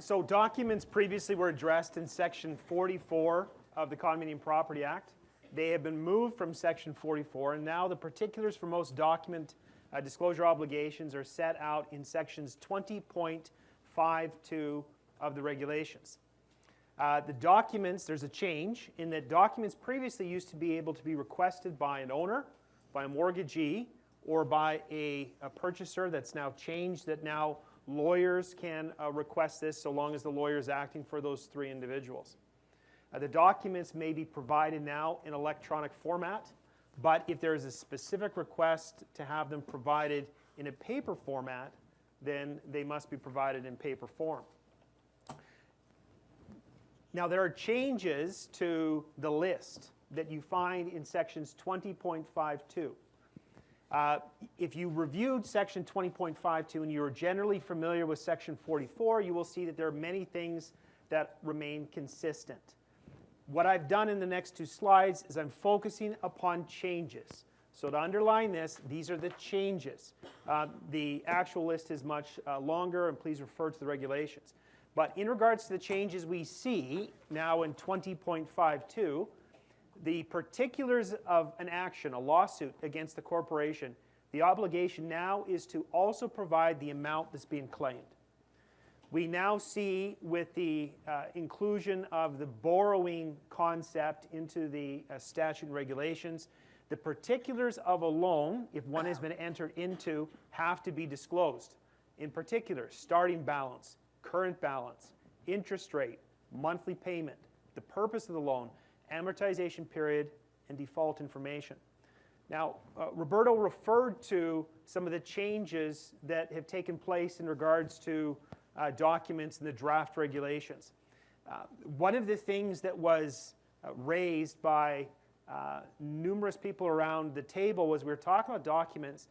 So documents previously were addressed in Section 44 of the Condominium Property Act. They have been moved from Section 44, and now the particulars for most document disclosure obligations are set out in Sections 20.52 of the regulations. The documents, there's a change in that documents previously used to be able to be requested by an owner, by a mortgagee, or by a purchaser. That's now changed, that now lawyers can request this so long as the lawyer is acting for those three individuals. The documents may be provided now in electronic format, but if there is a specific request to have them provided in a paper format, then they must be provided in paper form. Now, there are changes to the list that you find in Sections 20.52. If you reviewed Section 20.52 and you are generally familiar with Section 44, you will see that there are many things that remain consistent. What I've done in the next two slides is I'm focusing upon changes. So to underline this, these are the changes. The actual list is much longer, and please refer to the regulations. But in regards to the changes we see now in 20.52, the particulars of an action, a lawsuit against the corporation, the obligation now is to also provide the amount that's being claimed. We now see with the inclusion of the borrowing concept into the statute and regulations, the particulars of a loan, if one has been entered into, have to be disclosed. In particular, starting balance, current balance, interest rate, monthly payment, the purpose of the loan, amortization period, and default information. Now, Roberto referred to some of the changes that have taken place in regards to documents in the draft regulations. One of the things that was raised by numerous people around the table was we were talking about documents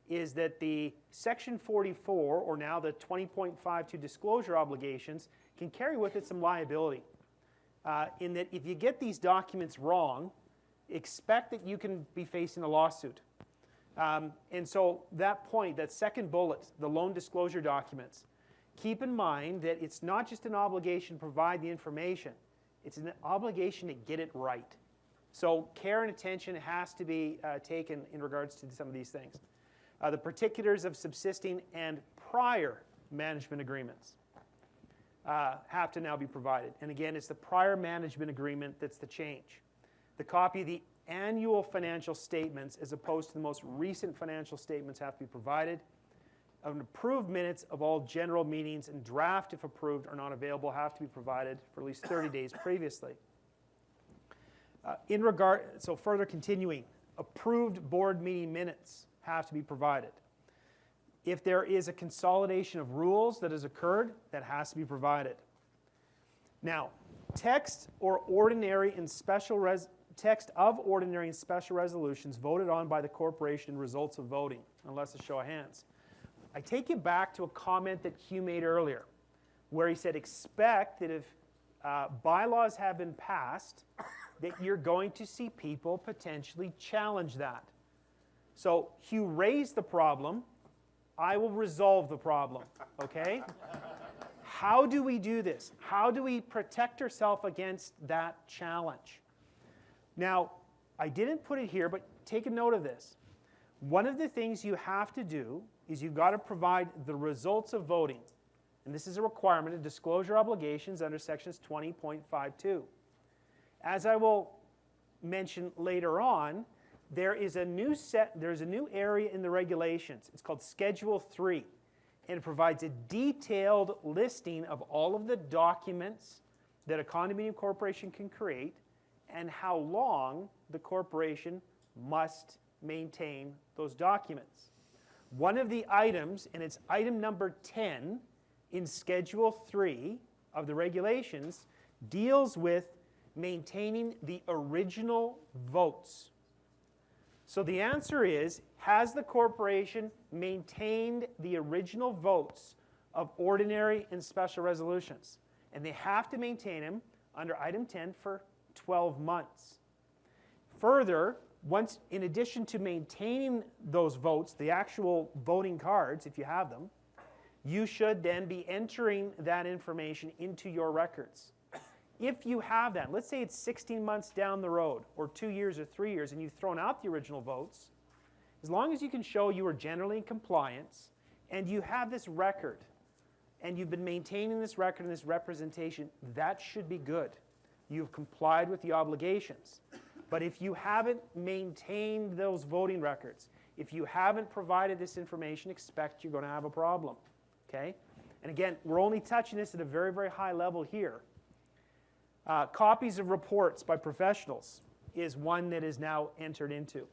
is that the Section 44, or now the 20.52 disclosure obligations, can carry with it some liability. In that if you get these documents wrong, expect that you can be facing a lawsuit. And so that point, that second bullet, the loan disclosure documents, keep in mind that it's not just an obligation to provide the information, it's an obligation to get it right. So care and attention has to be taken in regards to some of these things. The particulars of subsisting and prior management agreements have to now be provided. And again, it's the prior management agreement that's the change. The copy of the annual financial statements as opposed to the most recent financial statements have to be provided. Approved minutes of all general meetings and draft, if approved, are not available, have to be provided for at least 30 days previously. So further continuing, approved board meeting minutes have to be provided. If there is a consolidation of rules that has occurred, that has to be provided. Now, text of ordinary and special resolutions voted on by the corporation, results of voting, unless a show of hands. I take you back to a comment that Hugh made earlier, where he said expect that if bylaws have been passed, that you're going to see people potentially challenge that. So Hugh raised the problem. I will resolve the problem, okay? How do we do this? How do we protect ourselves against that challenge? Now, I didn't put it here, but take a note of this. One of the things you have to do is you've got to provide the results of voting. And this is a requirement of disclosure obligations under Sections 20.52. As I will mention later on, there's a new area in the regulations. It's called Schedule 3, and it provides a detailed listing of all of the documents that a condominium corporation can create and how long the corporation must maintain those documents. One of the items, and it's item number 10 in Schedule 3 of the regulations, deals with maintaining the original votes. So the answer is, has the corporation maintained the original votes of ordinary and special resolutions? And they have to maintain them under item 10 for 12 months. Further, in addition to maintaining those votes, the actual voting cards, if you have them, you should then be entering that information into your records. If you have that, let's say it's 16 months down the road, or 2 years or 3 years, and you've thrown out the original votes, as long as you can show you are generally in compliance, and you have this record, and you've been maintaining this record and this representation, that should be good. You've complied with the obligations. But if you haven't maintained those voting records, if you haven't provided this information, expect you're going to have a problem. Okay? And again, we're only touching this at a very, very high level here. Copies of reports by professionals is one that is now entered into.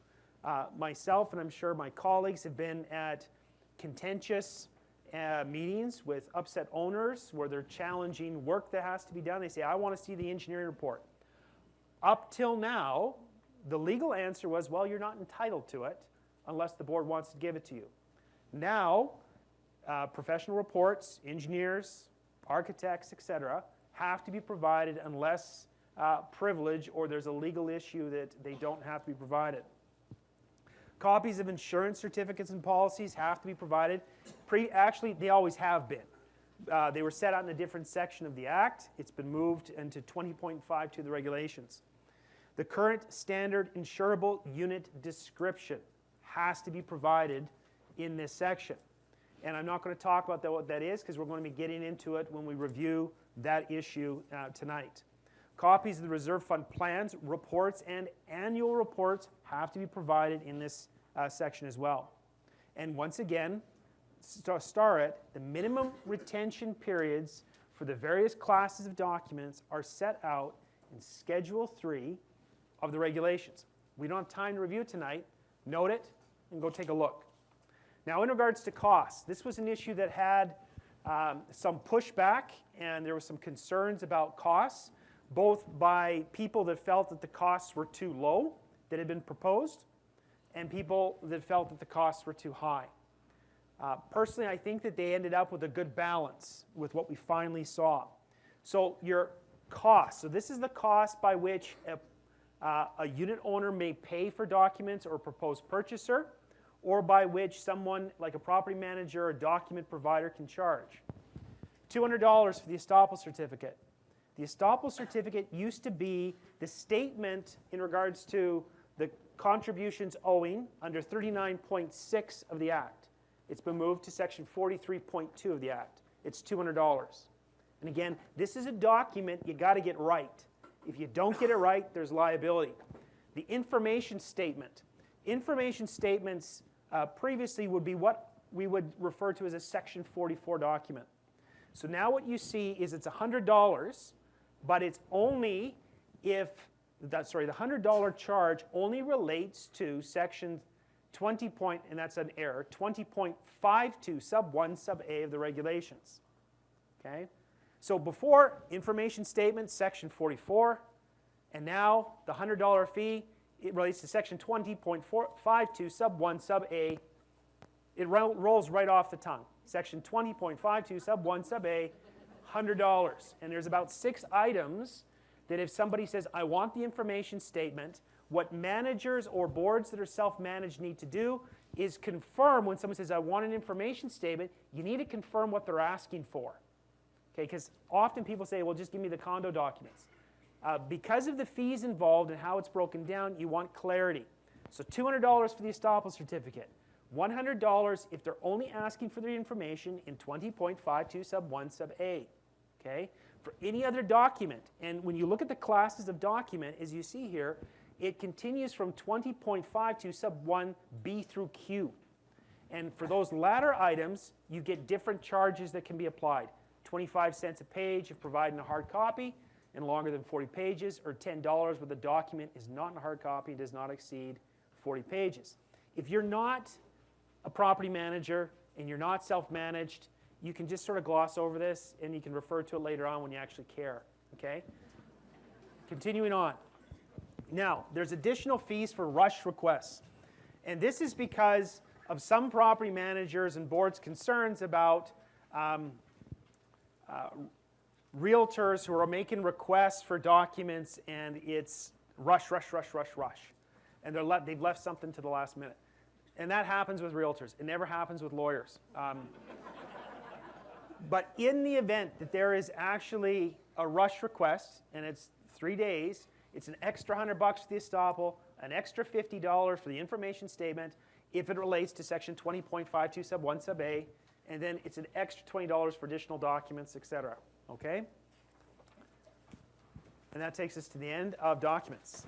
Myself, and I'm sure my colleagues, have been at contentious meetings with upset owners where they're challenging work that has to be done. They say, I want to see the engineering report. Up till now, the legal answer was, well, you're not entitled to it unless the board wants to give it to you. Now, professional reports, engineers, architects, etc., have to be provided unless privilege or there's a legal issue that they don't have to be provided. Copies of insurance certificates and policies have to be provided. Actually, they always have been. They were set out in a different section of the Act. It's been moved into 20.52 of the regulations. The current standard insurable unit description has to be provided in this section. And I'm not going to talk about what that is because we're going to be getting into it when we review that issue tonight. Copies of the reserve fund plans, reports, and annual reports have to be provided in this section as well. And once again, star it, the minimum retention periods for the various classes of documents are set out in Schedule 3 of the regulations. We don't have time to review tonight. Note it and go take a look. Now, in regards to costs, this was an issue that had some pushback, and there were some concerns about costs, both by people that felt that the costs were too low that had been proposed, and people that felt that the costs were too high. Personally, I think that they ended up with a good balance with what we finally saw. So your cost, so this is the cost by which a unit owner may pay for documents or a proposed purchaser, or by which someone like a property manager or document provider can charge. $200 for the estoppel certificate. The estoppel certificate used to be the statement in regards to the contributions owing under 39.6 of the Act. It's been moved to Section 43.2 of the Act. It's $200. And again, this is a document you got to get right. If you don't get it right, there's liability. The information statement. Information statements previously would be what we would refer to as a Section 44 document. So now what you see is it's $100, but it's only if, the $100 charge only relates to Section 20 point, and that's an error, 20.52 sub 1 sub A of the regulations. Okay? So before, information statement, Section 44, and now the $100 fee, it relates to Section 20.52 sub 1 sub A. It rolls right off the tongue. Section 20.52 sub 1 sub A, $100. And there's about 6 items that if somebody says, I want the information statement, what managers or boards that are self-managed need to do is confirm when someone says, I want an information statement, you need to confirm what they're asking for. Okay, because often people say, well, just give me the condo documents. Because of the fees involved and how it's broken down, you want clarity. So $200 for the estoppel certificate. $100 if they're only asking for the information in 20.52 sub 1 sub A. Okay? For any other document, and when you look at the classes of document, as you see here, it continues from 20.52 sub 1 B through Q. And for those latter items, you get different charges that can be applied. 25 cents a page if providing a hard copy and longer than 40 pages, or $10 where the document is not in a hard copy and does not exceed 40 pages. If you're not a property manager and you're not self-managed, you can just sort of gloss over this and you can refer to it later on when you actually care. Okay? Continuing on. Now, there's additional fees for rush requests. And this is because of some property managers and boards' concerns about realtors who are making requests for documents and it's rush, rush, rush, rush, rush. And they've left something to the last minute. And that happens with realtors. It never happens with lawyers. But in the event that there is actually a rush request, and it's 3 days, it's an extra $100 for the estoppel, an extra $50 for the information statement, if it relates to section 20.52 sub 1 sub A, and then it's an extra $20 for additional documents, etc. Okay? And that takes us to the end of documents.